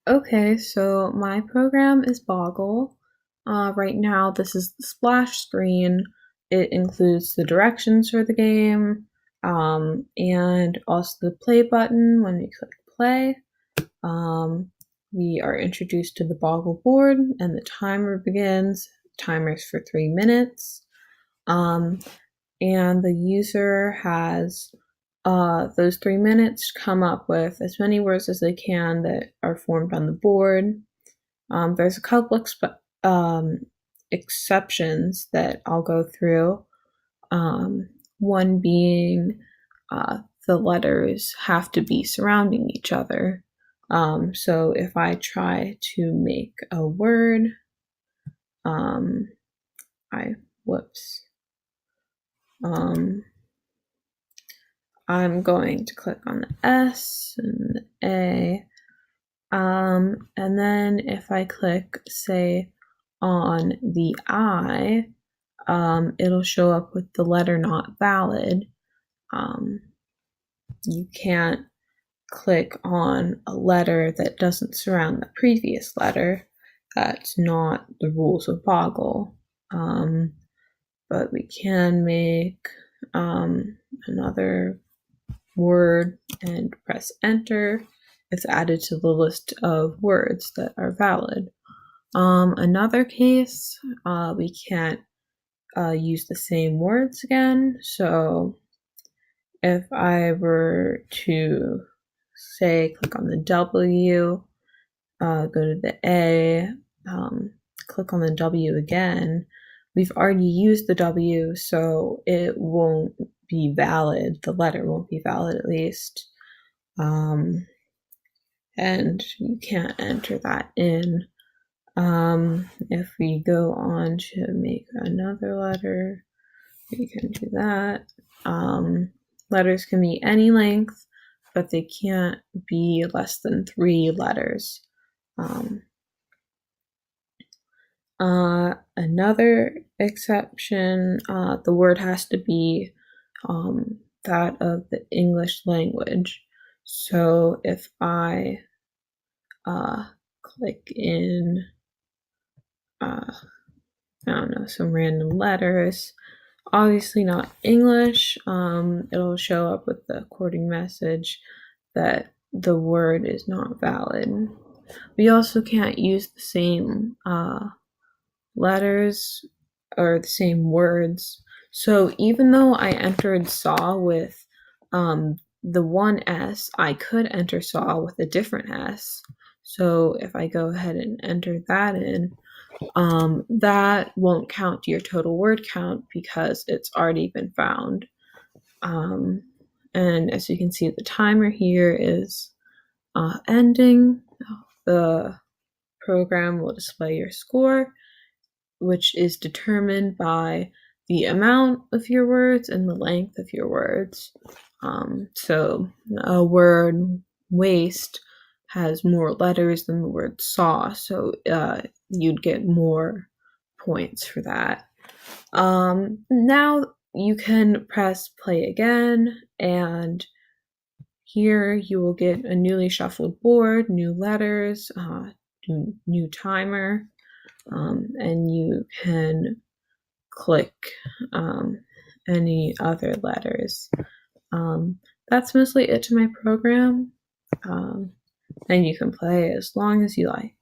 Okay, so my program is Boggle. Right now, this is the splash screen. It includes the directions for the game, and also the play button when you click play. We are introduced to the Boggle board, and the timer begins. Timer's for 3 minutes. And the user has those 3 minutes to come up with as many words as they can that are formed on the board. There's a couple exceptions that I'll go through. One being the letters have to be surrounding each other. So if I try to make a word, whoops. I'm going to click on the S and the A. And then if I click, say, on the I, it'll show up with the letter not valid. You can't click on a letter that doesn't surround the previous letter. That's not the rules of Boggle. But we can make another word and press enter. It's added to the list of words that are valid. Another case, we can't use the same words again. So if I were to say click on the W, go to the A, click on the W again, we've already used the W, so it won't be valid. The letter won't be valid, at least. And you can't enter that in. If we go on to make another letter, we can do that. Letters can be any length, but they can't be less than 3 letters. Another exception, the word has to be that of the English language. So if I click in, some random letters, obviously not English, it'll show up with the according message that the word is not valid. We also can't use the same letters or the same words. So even though I entered saw with the one S, I could enter saw with a different S. So if I go ahead and enter that in, that won't count to your total word count because it's already been found. And as you can see, the timer here is ending. The program will display your score, which is determined by the amount of your words and the length of your words. So a word waste has more letters than the word saw, so you'd get more points for that. Now you can press play again, and here you will get a newly shuffled board, new letters, new timer, and you can click any other letters. That's mostly it to my program, and you can play as long as you like.